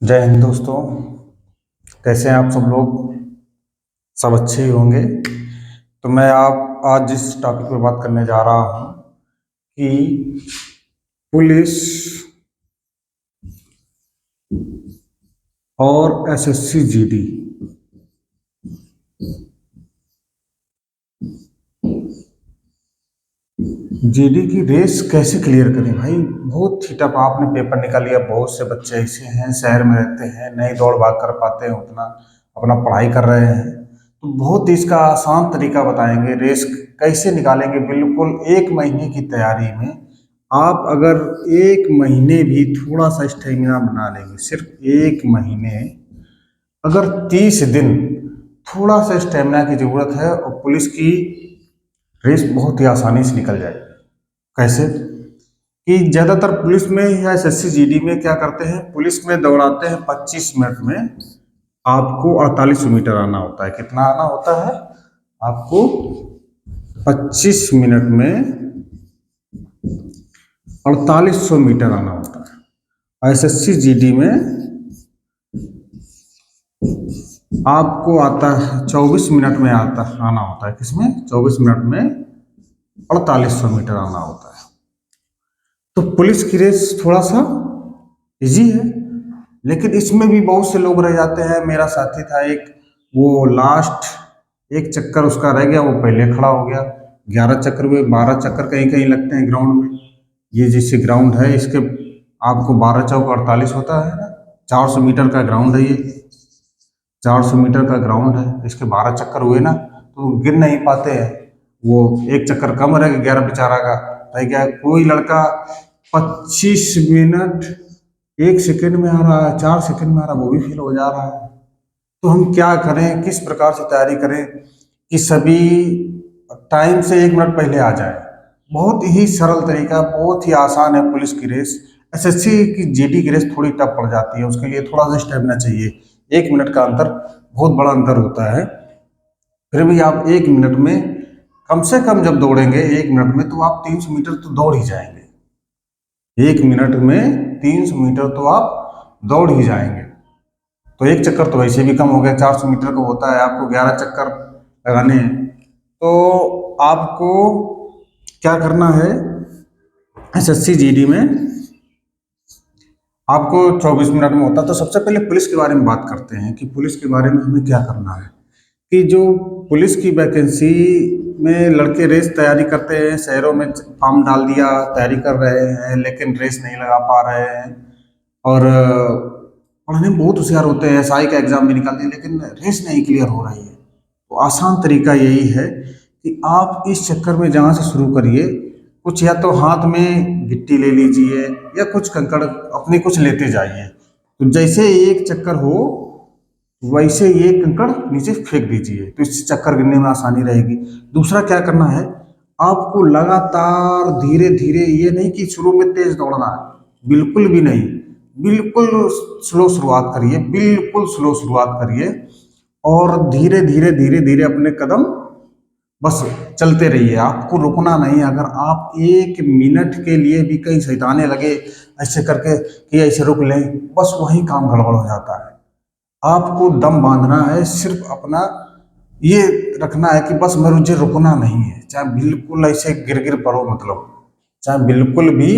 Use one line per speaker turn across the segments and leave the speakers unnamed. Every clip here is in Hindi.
जय हिंद दोस्तों। कैसे हैं आप सब लोग? सब अच्छे ही होंगे। तो मैं आप आज जिस टॉपिक पे बात करने जा रहा हूँ कि पुलिस और एसएससी जीडी जीडी की रेस कैसे क्लियर करें भाई। बहुत ही टफ। आपने पेपर निकाल लिया, बहुत से बच्चे ऐसे हैं शहर में रहते हैं, नहीं दौड़ भाग कर पाते हैं उतना, अपना पढ़ाई कर रहे हैं। तो बहुत ही इसका आसान तरीका बताएंगे, रेस कैसे निकालेंगे। बिल्कुल 1 महीने की तैयारी में आप अगर 1 महीने भी थोड़ा सा स्टेमिना बना लेंगे, सिर्फ 1 महीने, अगर 30 दिन थोड़ा सा स्टेमिना की जरूरत है, और पुलिस की रेस बहुत ही आसानी से निकल जाएगी। कैसे? कि ज़्यादातर पुलिस में या एसएससी जीडी में क्या करते हैं, पुलिस में दौड़ाते हैं 25 मिनट में, आपको 4800 मीटर आना होता है। कितना आना होता है आपको? 25 मिनट में 4800 मीटर आना होता है। एसएससी जीडी में आपको आता है 24 मिनट में आना होता है। किसमें? 24 मिनट में 4800 मीटर आना होता है। तो पुलिस की रेस थोड़ा सा इजी है, लेकिन इसमें भी बहुत से लोग रह जाते हैं। मेरा साथी था एक, वो लास्ट एक चक्कर उसका रह गया, वो पहले खड़ा हो गया। 11 चक्कर में 12 चक्कर कहीं कहीं लगते हैं ग्राउंड में। ये जैसे ग्राउंड है, इसके आपको 12 चौक 48 होता है ना। 400 मीटर का ग्राउंड है ये, 400 मीटर का ग्राउंड है। इसके 12 चक्कर हुए ना, तो गिर नहीं पाते हैं। वो एक चक्कर कम रह गया, 11 बेचारा का रह गया। कोई लड़का 25 मिनट 1 सेकंड में आ रहा है, 4 सेकंड में आ रहा है, वो भी फेल हो जा रहा है। तो हम क्या करें, किस प्रकार से तैयारी करें कि सभी टाइम से 1 मिनट पहले आ जाए। बहुत ही सरल तरीका, बहुत ही आसान है पुलिस की रेस। एसएससी की जीडी की रेस थोड़ी टफ पड़ जाती है, उसके लिए थोड़ा सा स्टेमिना चाहिए। 1 मिनट का अंतर बहुत बड़ा अंतर होता है। फिर भी आप 1 मिनट में कम से कम जब दौड़ेंगे 1 मिनट में, तो आप 300 मीटर तो दौड़ ही जाएंगे। 1 मिनट में 300 मीटर तो आप दौड़ ही जाएंगे। तो एक चक्कर तो वैसे भी कम हो गया, 400 मीटर का होता है, आपको 11 चक्कर लगाने हैं। तो आपको क्या करना है, एसएससी जीडी में आपको 24 मिनट में होता है। तो सबसे पहले पुलिस के बारे में बात करते हैं कि पुलिस के बारे में हमें क्या करना है। कि जो पुलिस की वैकेंसी में लड़के रेस तैयारी करते हैं, शहरों में फॉर्म डाल दिया, तैयारी कर रहे हैं, लेकिन रेस नहीं लगा पा रहे हैं। और पढ़ने में बहुत होशियार होते हैं, एसआई का एग्जाम भी निकाल दिया, लेकिन रेस नहीं क्लियर हो रही है। तो आसान तरीका यही है कि आप इस चक्कर में जहाँ से शुरू करिए, कुछ या तो हाथ में गिट्टी ले लीजिए या कुछ कंकड़ अपने कुछ लेते जाइए। तो जैसे एक चक्कर हो वैसे ये कंकड़ नीचे फेंक दीजिए, तो इससे चक्कर गिरने में आसानी रहेगी। दूसरा क्या करना है, आपको लगातार धीरे धीरे, ये नहीं कि शुरू में तेज दौड़ना है, बिल्कुल भी नहीं। बिल्कुल स्लो शुरुआत करिए, बिल्कुल स्लो शुरुआत करिए, और धीरे धीरे धीरे धीरे अपने कदम बस चलते रहिए। आपको रुकना नहीं। अगर आप 1 मिनट के लिए भी कहीं शैताने लगे ऐसे करके कि ऐसे रुक लें, बस वही काम गड़बड़ हो जाता है। आपको दम बांधना है, सिर्फ अपना ये रखना है कि बस मुझे रुकना नहीं है, चाहे बिल्कुल ऐसे गिर गिर पड़ो, मतलब चाहे बिल्कुल भी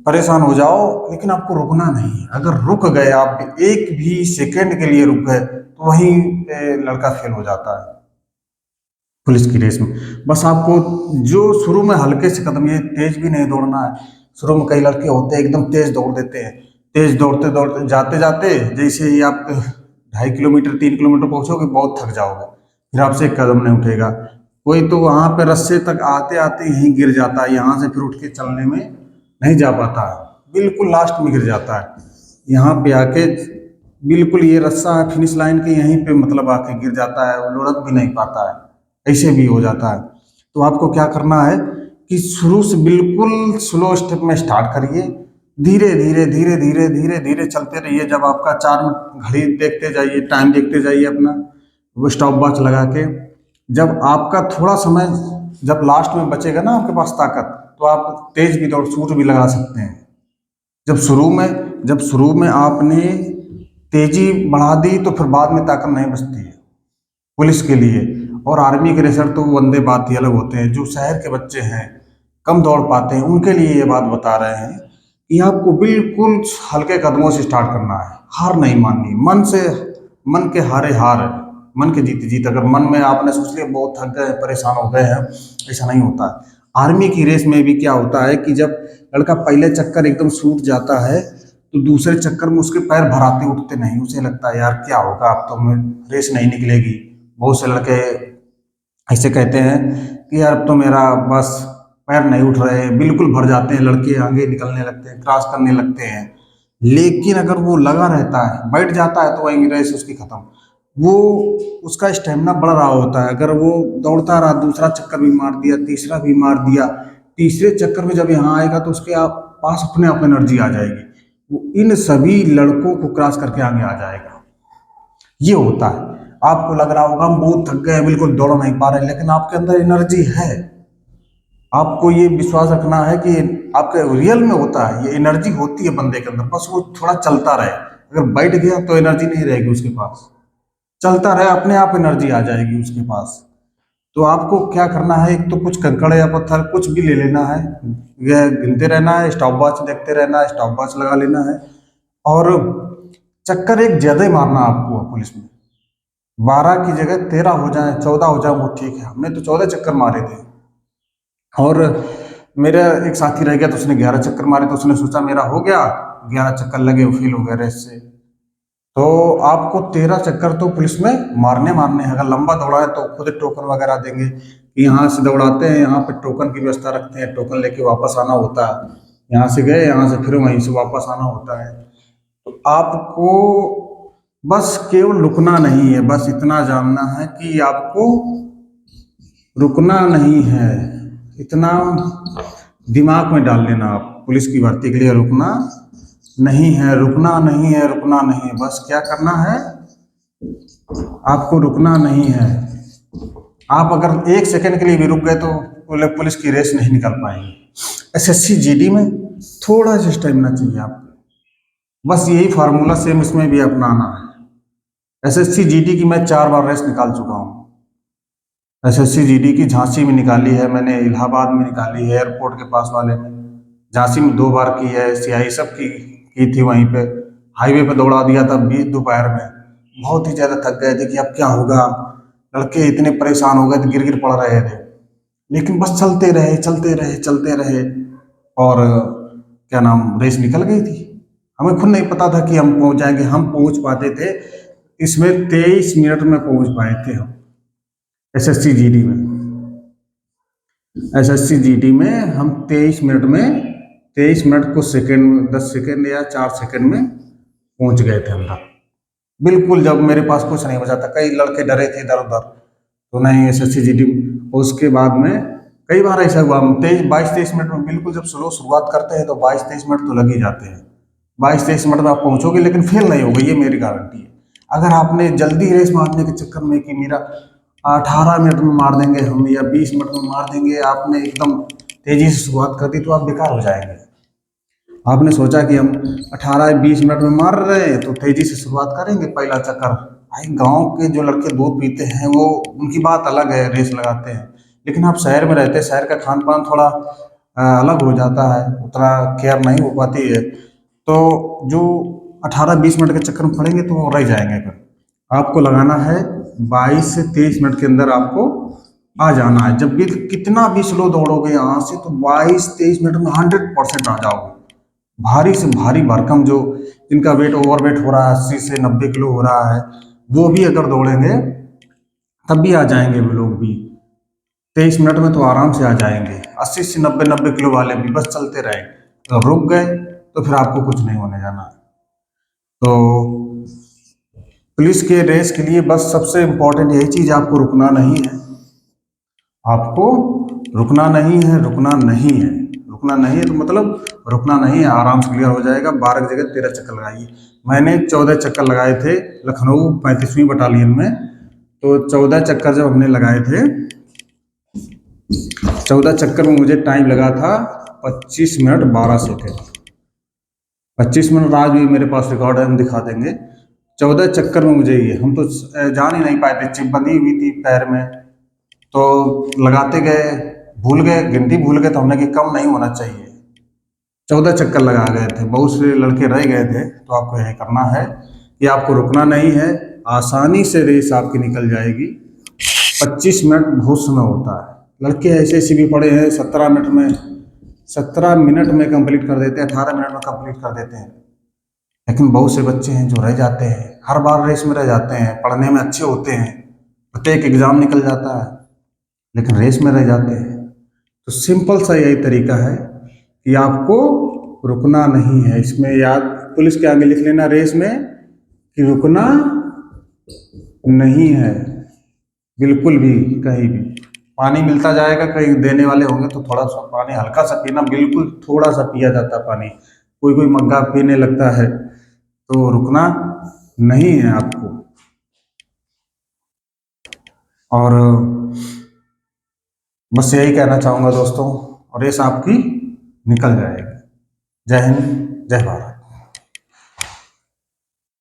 परेशान हो जाओ, लेकिन आपको रुकना नहीं है। अगर रुक गए आप, एक भी सेकंड के लिए रुक गए, तो वहीं पे लड़का फेल हो जाता है पुलिस की रेस में। बस आपको जो शुरू में हल्के से कदम, ये तेज भी नहीं दौड़ना है। शुरू में कई लड़के होते हैं एकदम तेज दौड़ देते हैं, तेज दौड़ते दौड़ते जाते जाते जैसे ही आप 2.5 किलोमीटर 3 किलोमीटर पहुंचोगे, बहुत थक जाओगे, फिर आपसे एक कदम नहीं उठेगा। कोई तो वहां पे रस्से तक आते आते यहीं गिर जाता है, यहाँ से फिर उठ के चलने में नहीं जा पाता है, बिल्कुल लास्ट में गिर जाता है। यहाँ पे आके बिल्कुल ये रस्सा है फिनिश लाइन के, यहीं पे मतलब आके गिर जाता है, वो लुढ़क भी नहीं पाता है, ऐसे भी हो जाता है। तो आपको क्या करना है कि शुरू से बिल्कुल स्लो स्टेप में स्टार्ट करिए, धीरे धीरे धीरे धीरे धीरे धीरे चलते रहिए। जब आपका 4 मिनट घड़ी देखते जाइए, टाइम देखते जाइए अपना, वो स्टॉप वॉच लगा के। जब आपका थोड़ा समय, जब लास्ट में बचेगा ना आपके पास ताकत, तो आप तेज भी दौड़ शूट भी लगा सकते हैं। जब शुरू में आपने तेजी बढ़ा दी तो फिर बाद में ताकत नहीं बचती है पुलिस के लिए। और आर्मी के रेसर तो वंदे बात ही अलग होते हैं। जो शहर के बच्चे हैं, कम दौड़ पाते हैं, उनके लिए ये बात बता रहे हैं कि आपको बिल्कुल हल्के कदमों से स्टार्ट करना है, हार नहीं माननी। मन से, मन के हारे हार है, मन के जीते जीत। अगर मन में आपने सोच लिया बहुत थक गए, परेशान हो गए हैं, ऐसा नहीं होता है। आर्मी की रेस में भी क्या होता है कि जब लड़का पहले चक्कर एकदम छूट जाता है तो दूसरे चक्कर में उसके पैर भराते उठते नहीं। उसे लगता है यार क्या होगा, अब तो मैं रेस नहीं निकलेगी। बहुत से लड़के ऐसे कहते हैं कि यार अब तो मेरा बस पैर नहीं उठ रहे, बिल्कुल भर जाते हैं, लड़के आगे निकलने लगते हैं, क्रॉस करने लगते हैं। लेकिन अगर वो लगा रहता है, बैठ जाता है, तो वही रेस उसकी खत्म। वो उसका स्टेमिना बढ़ रहा होता है। अगर वो दौड़ता रहा, दूसरा चक्कर भी मार दिया, तीसरा भी मार दिया, तीसरे चक्कर में जब यहाँ आएगा तो उसके पास अपने आप एनर्जी आ जाएगी। वो इन सभी लड़कों को क्रॉस करके आगे आ जाएगा। ये होता है। आपको लग रहा होगा हम बहुत थक गए, बिल्कुल दौड़ नहीं पा रहे, लेकिन आपके अंदर एनर्जी है। आपको ये विश्वास रखना है कि आपके रियल में होता है, ये एनर्जी होती है बंदे के अंदर, बस वो थोड़ा चलता रहे। अगर बैठ गया तो एनर्जी नहीं रहेगी उसके पास, चलता रहे अपने आप एनर्जी आ जाएगी उसके पास। तो आपको क्या करना है, एक तो कुछ कंकड़ या पत्थर कुछ भी ले लेना है, यह गिनते रहना है, स्टॉप वॉच देखते रहना है, स्टॉप वॉच लगा लेना है। और चक्कर एक ज्यादा मारना आपको पुलिस में, 12 की जगह 13 हो जाए, 14 हो जाए, वो ठीक है। हमने तो 14 चक्कर मारे थे। और मेरा एक साथी रह गया तो उसने 11 चक्कर मारे, तो उसने सोचा मेरा हो गया, 11 चक्कर लगे, वो फेल हो गया रेस से। तो आपको 13 चक्कर तो पुलिस में मारने मारने हैं। अगर लंबा दौड़ा है तो खुद टोकन वगैरह देंगे कि यहाँ से दौड़ाते हैं, यहाँ पे टोकन की व्यवस्था रखते हैं, टोकन लेके वापस आना होता है। यहाँ से गए, यहाँ से फिर वहीं से वापस आना होता है। तो आपको बस केवल रुकना नहीं है, बस इतना जानना है कि आपको रुकना नहीं है। इतना दिमाग में डाल लेना आप पुलिस की भर्ती के लिए, रुकना नहीं है, रुकना नहीं है, रुकना नहीं है। बस क्या करना है, आपको रुकना नहीं है। आप अगर 1 सेकंड के लिए भी रुक गए तो पुलिस की रेस नहीं निकल पाएंगे। एसएससी जीडी में थोड़ा सा स्टेमिना चाहिए आपको, बस यही फार्मूला सेम इसमें भी अपनाना है। एसएससी जीडी की मैं 4 बार रेस निकाल चुका हूँ। एसएससी जीडी की झांसी में निकाली है मैंने, इलाहाबाद में निकाली है, एयरपोर्ट के पास वाले में, झांसी में 2 बार की है, सियाही सब की थी वहीं पे। हाईवे पे दौड़ा दिया था बीच दोपहर में, बहुत ही ज़्यादा थक गए थे कि अब क्या होगा, लड़के इतने परेशान हो गए थे, गिर गिर पड़ रहे थे। लेकिन बस चलते रहे, चलते रहे, चलते रहे, और क्या नाम, रेस निकल गई थी। हमें खुद नहीं पता था कि हम पहुंच जाएंगे। हम पहुंच पाते थे इसमें 23 मिनट में पहुंच पाए थे हम। एसएससी जीडी में, एसएससी जीडी में हम 23 मिनट में, 23 मिनट को सेकंड, 10 सेकंड या 4 सेकंड में पहुंच गए थे हम तक। बिल्कुल जब मेरे पास कुछ नहीं बचा था, कई लड़के डरे थे इधर उधर, तो नहीं एसएससी जीडी। उसके बाद में कई बार ऐसा हुआ, हम 22-23 मिनट में, बिल्कुल जब स्लो शुरुआत करते हैं तो 22-23 मिनट तो लग ही जाते हैं। 22-23 मिनट में आप पहुंचोगे, लेकिन फेल नहीं होगे, ये मेरी गारंटी है। अगर आपने जल्दी रेस मारने के चक्कर में कि मेरा 18 मिनट में मार देंगे हम या 20 मिनट में मार देंगे, आपने एकदम तेजी से शुरुआत कर दी, तो आप बेकार हो जाएंगे। आपने सोचा कि हम 18-20 मिनट में मार रहे हैं तो तेजी से शुरुआत करेंगे पहला चक्कर। भाई गांव के जो लड़के दूध पीते हैं वो, उनकी बात अलग है, रेस लगाते हैं। लेकिन आप शहर में रहते हैं, शहर का खान पान थोड़ा अलग हो जाता है, उतना केयर नहीं हो पाती है। तो जो 18-20 मिनट के चक्कर में पड़ेंगे तो वो रह जाएंगे। फिर आपको लगाना है 22 से 23 मिनट के अंदर आपको आ जाना है। जब भी कितना भी स्लो दौड़ोगे यहाँ से, तो 22-23 मिनट में 100% आ जाओगे। भारी से भारी भरकम जो जिनका वेट ओवरवेट हो रहा है, 80 से 90 किलो हो रहा है, वो भी अगर दौड़ेंगे तब भी आ जाएंगे वो लोग भी। 23 मिनट में तो आराम से आ जाएंगे। 80 से 90 किलो वाले भी बस चलते रहे, तो रुक गए तो फिर आपको कुछ नहीं होने जाना है। तो पुलिस के रेस के लिए बस सबसे इम्पोर्टेंट यही चीज़, आपको रुकना नहीं है। आपको रुकना नहीं है, रुकना नहीं है, रुकना नहीं है। तो मतलब रुकना नहीं है, आराम से क्लियर हो जाएगा। 12 की जगह 13 चक्कर लगाइए। मैंने 14 चक्कर लगाए थे लखनऊ 35वीं बटालियन में। तो 14 चक्कर जब हमने लगाए थे, 14 चक्कर में मुझे टाइम लगा था 25 मिनट 12 सेकेंड। 25 मिनट आज भी मेरे पास रिकॉर्ड है, हम दिखा देंगे। 14 चक्कर में मुझे ये, हम तो जान ही नहीं पाए थे, चिप बंधी हुई थी पैर में, तो लगाते गए, भूल गए, गिनती भूल गए, तो हमने कि कम नहीं होना चाहिए, 14 चक्कर लगा गए थे, बहुत से लड़के रह गए थे। तो आपको यह करना है कि आपको रुकना नहीं है, आसानी से रेस आपकी निकल जाएगी। 25 मिनट बहुत समय होता है, लड़के ऐसे ऐसे भी पड़े हैं 17 मिनट में कंप्लीट कर देते हैं, 18 मिनट में कंप्लीट कर देते हैं। लेकिन बहुत से बच्चे हैं जो रह जाते हैं, हर बार रेस में रह जाते हैं, पढ़ने में अच्छे होते हैं, प्रत्येक एग्जाम निकल जाता है, लेकिन रेस में रह जाते हैं। तो सिंपल सा यही तरीका है कि आपको रुकना नहीं है। इसमें याद पुलिस के आगे लिख लेना रेस में कि रुकना नहीं है, बिल्कुल भी, कहीं भी। पानी मिलता जाएगा, कहीं देने वाले होंगे तो थोड़ा सा पानी हल्का सा पीना, बिल्कुल थोड़ा सा पिया जाता है पानी, कोई कोई मग्गा पीने लगता है। तो रुकना नहीं है आपको, और बस यही कहना चाहूँगा दोस्तों, रेस आपकी निकल जाएगी। जय हिंद, जय भारत।